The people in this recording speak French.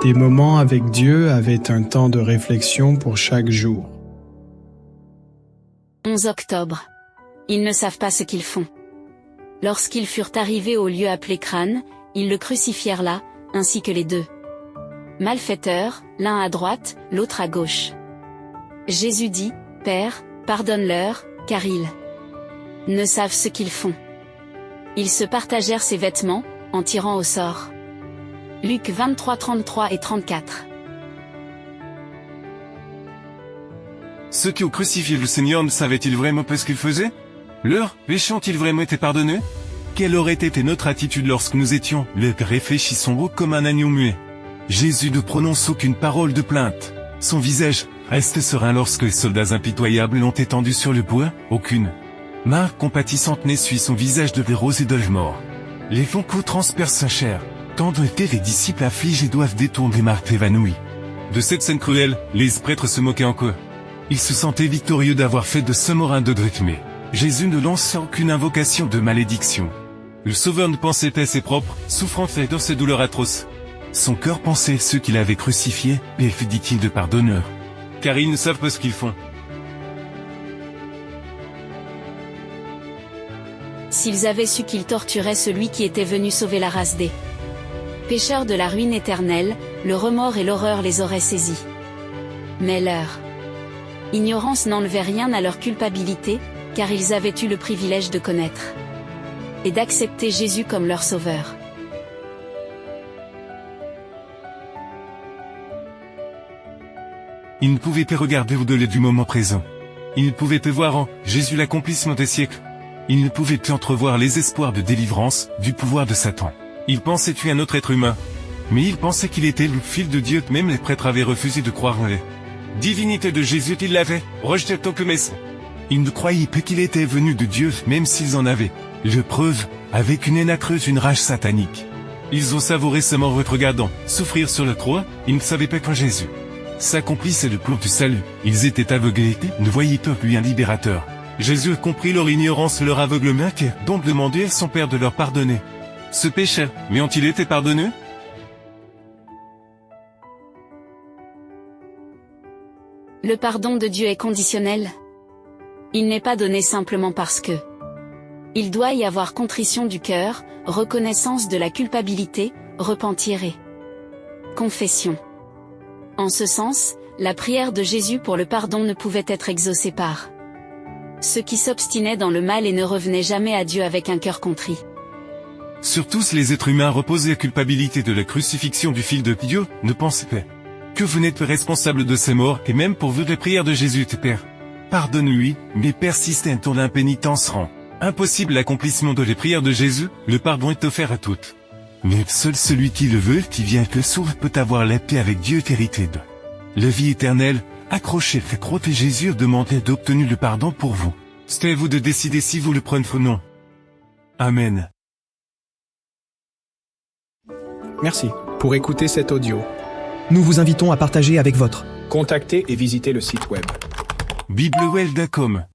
Des moments avec Dieu avaient un temps de réflexion pour chaque jour. 11 octobre. Ils ne savent pas ce qu'ils font. Lorsqu'ils furent arrivés au lieu appelé Crâne, ils le crucifièrent là, ainsi que les deux malfaiteurs, l'un à droite, l'autre à gauche. Jésus dit, « Père, pardonne-leur, car ils ne savent ce qu'ils font. » Ils se partagèrent ses vêtements, en tirant au sort. Luc 23, 33 et 34. Ceux qui ont crucifié le Seigneur ne savaient-ils vraiment pas ce qu'ils faisaient? Leurs péchés ont-ils vraiment été pardonnés? Quelle aurait été notre attitude lorsque nous étions, réfléchissons comme un agneau muet? Jésus ne prononce aucune parole de plainte. Son visage reste serein lorsque les soldats impitoyables l'ont étendu sur le bois, aucune main compatissante n'essuie son visage de rose et d'œil mort. Les longs coups transpercent sa chair. Tant étaient les disciples affligés doivent détourner Marthe évanouie. De cette scène cruelle, les prêtres se moquaient encore. Ils se sentaient victorieux d'avoir fait de ce mort un de drachmé. Jésus ne lance aucune invocation de malédiction. Le Sauveur ne pensait pas ses propres, souffrant fait dans ses douleurs atroces. Son cœur pensait ceux qu'il avait crucifiés, et dit-il de pardonneur. Car ils ne savent pas ce qu'ils font. S'ils avaient su qu'ils torturaient celui qui était venu sauver la race des pécheurs de la ruine éternelle, le remords et l'horreur les auraient saisis. Mais leur ignorance n'enlevait rien à leur culpabilité, car ils avaient eu le privilège de connaître et d'accepter Jésus comme leur sauveur. Ils ne pouvaient pas regarder au-delà du moment présent. Ils ne pouvaient pas voir en Jésus l'accomplissement des siècles. Ils ne pouvaient plus entrevoir les espoirs de délivrance, du pouvoir de Satan. Ils pensaient tuer un autre être humain. Mais ils pensaient qu'il était le Fils de Dieu, même les prêtres avaient refusé de croire en la divinité de Jésus, ils l'avaient rejeté tant que Messie. Ils ne croyaient pas qu'il était venu de Dieu, même s'ils en avaient le preuve, avec une haine accrue, une rage satanique. Ils ont savouré sa mort regardant souffrir sur la croix, ils ne savaient pas quand Jésus s'accomplissait le plan du salut. Ils étaient aveuglés, ne voyaient pas lui un libérateur. Jésus a compris leur ignorance, leur aveuglement, et a donc demandé à son Père de leur pardonner ce péché. Mais ont-ils été pardonnés? Le pardon de Dieu est conditionnel. Il n'est pas donné simplement parce que. Il doit y avoir contrition du cœur, reconnaissance de la culpabilité, repentir et confession. En ce sens, la prière de Jésus pour le pardon ne pouvait être exaucée par ceux qui s'obstinaient dans le mal et ne revenaient jamais à Dieu avec un cœur contrit. Sur tous les êtres humains reposait la culpabilité de la crucifixion du Fils de Dieu, ne pensez pas que vous n'êtes pas responsable de ses morts, et même pour vous les prières de Jésus, Père. Pardonne-lui, mais persistez dans l'impénitence rend impossible l'accomplissement de les prières de Jésus, le pardon est offert à toutes. Mais seul celui qui le veut, qui vient que sauve, peut avoir la paix avec Dieu hérité de la vie éternelle. Accrochez, fait croire que Jésus demandait d'obtenir le pardon pour vous. C'est à vous de décider si vous le prenez ou non. Amen. Merci pour écouter cet audio. Nous vous invitons à partager avec votre. Contactez et visitez le site web. biblewell.com